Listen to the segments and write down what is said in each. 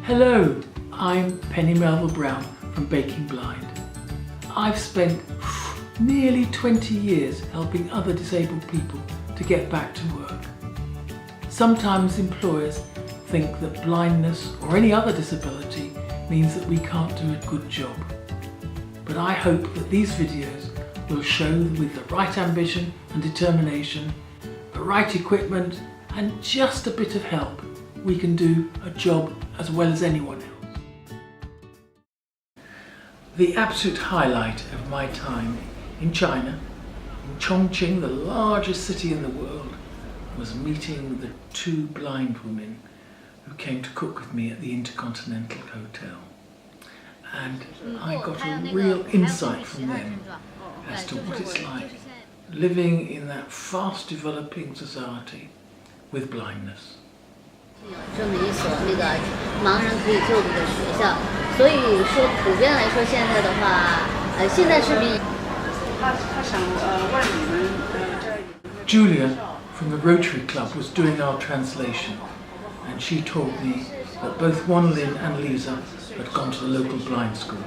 Hello, I'm Penny Melville-Brown from Baking Blind. I've spent nearly 20 years helping other disabled people to get back to work. Sometimes employers think that blindness or any other disability means that we can't do a good job. But I hope that these videos will show that with the right ambition and determination, the right equipment and just a bit of help, we can do a job as well as anyone else. The absolute highlight of my time in China, in Chongqing, the largest city in the world, was meeting the two blind women who came to cook with me at the Intercontinental Hotel. And I got a real insight from them as to what it's like living in that fast developing society with blindness. 这么一所盲人可以就读的学校，所以说普遍来说，现在的话，现在是比他想问你们Julia from the Rotary Club was doing our translation, and she told me that both Wan Lin and Lisa had gone to the local blind school.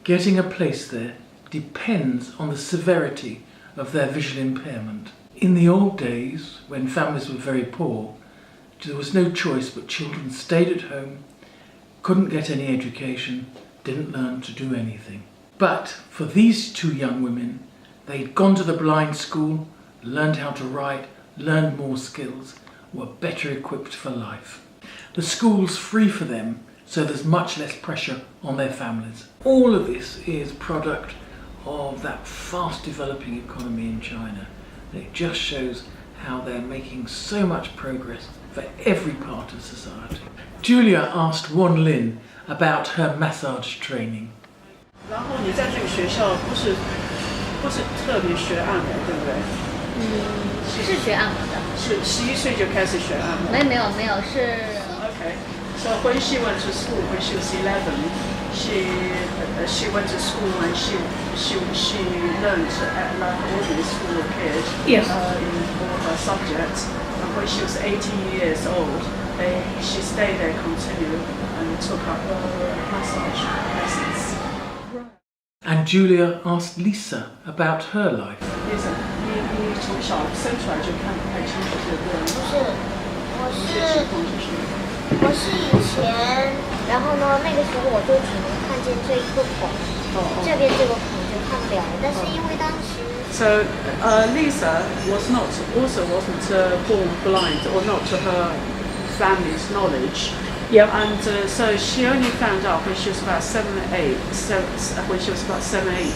Getting a place there depends on the severity of their visual impairment. In the old days, when families were very poor, there was no choice but children stayed at home, couldn't get any education, didn't learn to do anything. But for these two young women, they'd gone to the blind school, learned how to write, learned more skills, were better equipped for life. The school's free for them, so there's much less pressure on their families. All of this is product of that fast developing economy in China. It just shows how they're making so much progress for every part of society. Julia asked Wan Lin about her massage training. 然后你在这个学校不是特别学按摩，对不对？是学按摩的。是11岁就开始学按摩？没有是。Okay. So when she went to school when she was 11, she went to school and she learned like ordinary school kid Yes. In all her subjects. And when she was 18 years old, she stayed there, continued, and took up massage lessons. And Julia asked Lisa about her life. Lisa, 你从小生出来就看不太清楚这个人。我是以前，然后呢，那个时候我就只能看见这一个孔，这边这个孔就看不了。但是因为当时 So Lisa wasn't born blind, or not to her family's knowledge. Yep. And so she only found out when she was about 7, 8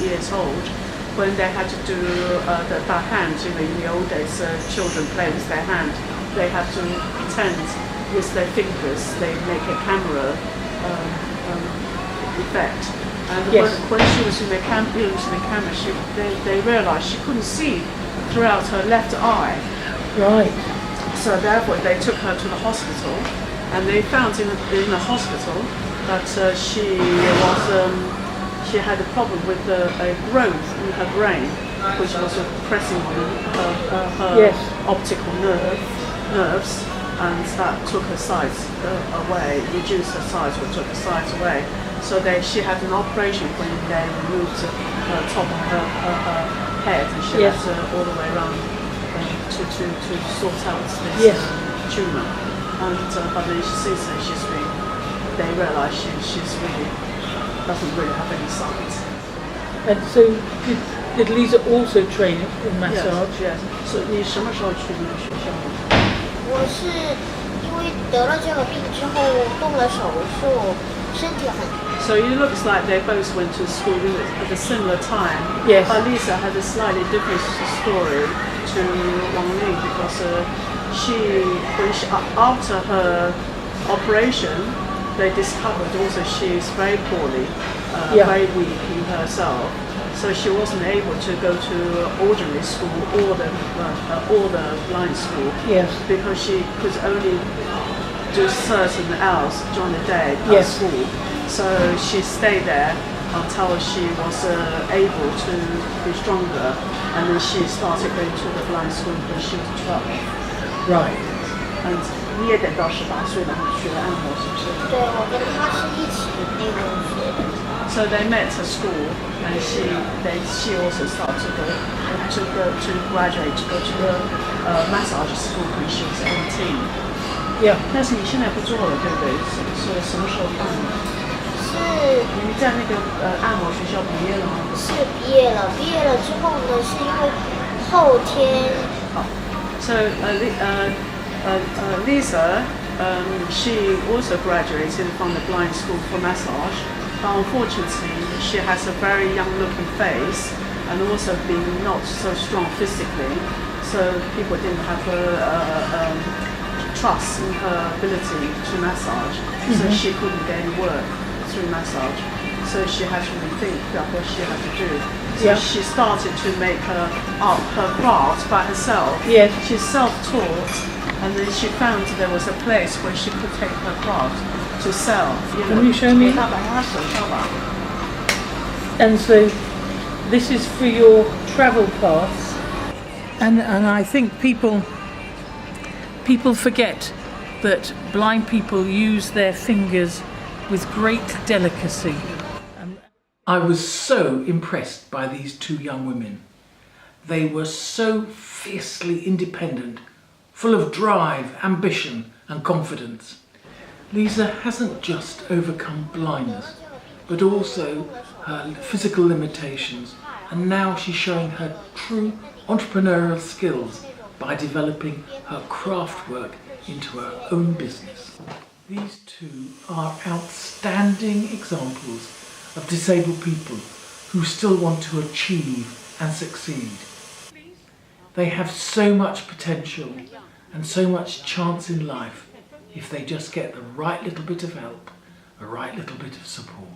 years old, when they had to do the hand. You know, in the old days, children play with their hand. They had to pretend with their fingers. They make a camera effect. And yes. when she was in the camera, they realised she couldn't see throughout her left eye. Right. So therefore, they took her to the hospital, and they found in the hospital that she had a problem with a growth in her brain, which was pressing on her yes. optical nerves. And that took her sight away, reduced her sight or took her sight away. So she had an operation when they removed the top of her head, and she yes. had all the way around to sort out this yes. tumour. And but then since then they realise she's really doesn't really have any sight. And so did Lisa also train in massage? Yes. So 你什么时候去那个学校？我是因为得了这个病之后动了手术，身体很。So it looks like they both went to school at a similar time. Yes. But Lisa had a slightly different story to Wang Ling because after her operation, they discovered also she is very poorly, very weak in herself. So she wasn't able to go to ordinary school or the blind school. Yes. Because she could only do certain hours during the day at yes. school. So she stayed there until she was able to be stronger, and then she started going to the blind school when she was 12. Right. 你也得到18岁然后学按摩，是不是？对，我跟他是一起那个学的。So they met at school, and she also started to graduate to go to the massage school when she was 18. Yeah. 但是你现在不做了，对不对？是什么时候放的？是你在那个按摩学校毕业了吗？是毕业了，毕业了之后呢，是因为后天。So Lisa, she also graduated from the blind school for massage. But unfortunately, she has a very young-looking face and also being not so strong physically. So people didn't have trust in her ability to massage. So she couldn't get any work through massage. So she had to rethink what she had to do. So she started to make her craft by herself. Yes. She's self-taught, and then she found there was a place where she could take her craft to sell. Can you show me? 她把她手上吧。 And so this is for your travel paths. And I think people forget that blind people use their fingers with great delicacy. I was so impressed by these two young women. They were so fiercely independent, full of drive, ambition and confidence. Lisa hasn't just overcome blindness, but also her physical limitations, and now she's showing her true entrepreneurial skills by developing her craft work into her own business. These two are outstanding examples of disabled people who still want to achieve and succeed. They have so much potential and so much chance in life if they just get the right little bit of help, a right little bit of support.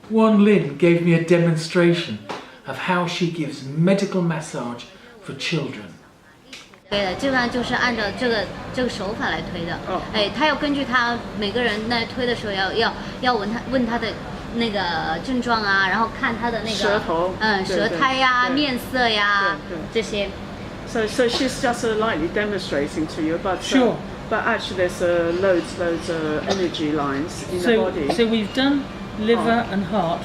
Wan Lin gave me a demonstration of how she gives medical massage for children. 对的，基本上就是按照这个手法来推的。哎，他要根据他每个人在推的时候要问他的那个症状啊，然后看他的那个舌头，舌苔呀、面色呀这些。So she's just lightly demonstrating to you, but Sure. But actually there's loads of energy lines in the body. So we've done liver and heart.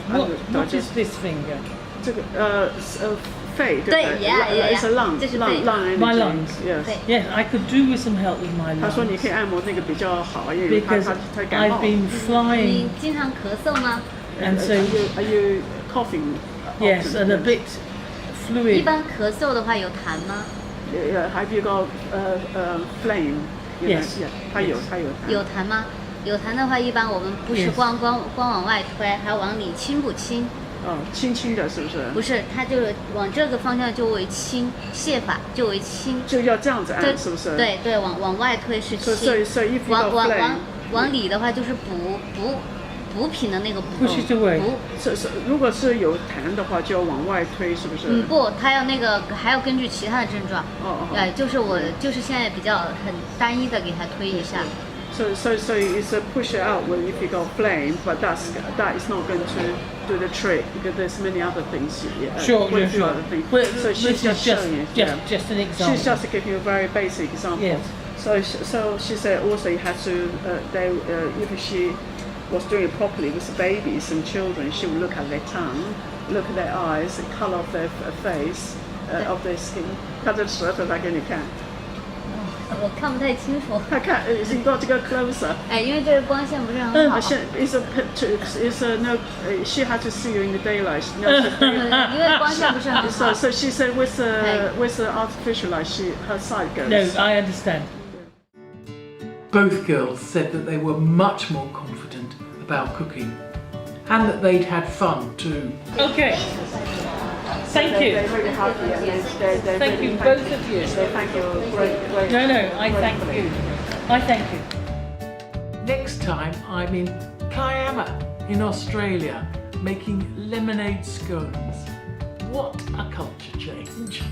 What is this finger? 这个肺对，it's a lung energy. My lungs. Yes. Yes, I could do with some help with my lungs. 他说你可以按摩那个比较好，因为他 Because 感冒。 I've been 你 flying, 经常咳嗽吗？ and so Are you coughing? yes, and a bit 一 fluid. 般咳嗽的话有痰吗？ Have you got flame? Yes. 他有痰。有痰吗？有痰的话，一般我们不是 Yes. 光往外推，还往里轻不轻？轻轻的，是不是？不是，它就是往这个方向就为轻，泻法就为轻。就要这样子按，对，是不是？对对，往外推是轻。所以if you got flame，往里的话就是补品的那个补。 Push it away. 补。如果是有痰的话，就要往外推，是不是？不，它要那个还要根据其他的症状。哎，就是现在比较很单一的给它推一下。So it's a push it out when if you got flame, but that is not going to do the trick because there's many other things. Sure. Other things. Well, So she's just showing it. Just an example. She's just giving you a very basic example. Yes. So she said also you have to if she was doing it properly with babies and children, she would look at their tongue, look at their eyes, the color of their face, of their skin. 看着舌头来给你看。我看不太清楚。看，you got to go closer. 哎，因为这个光线不是很好。She had to see you in the daylight. 因为光线不是很好。So she said with the artificial light, her sight goes. No, I understand. Both girls said that they were much more confident about cooking and that they'd had fun too. Okay. Thank you. They're really happy and they're Thank really you, both of you. They thank you. Great. No, I thank you. I thank you. Next time I'm in Kiama in Australia making lemonade scones. What a culture change.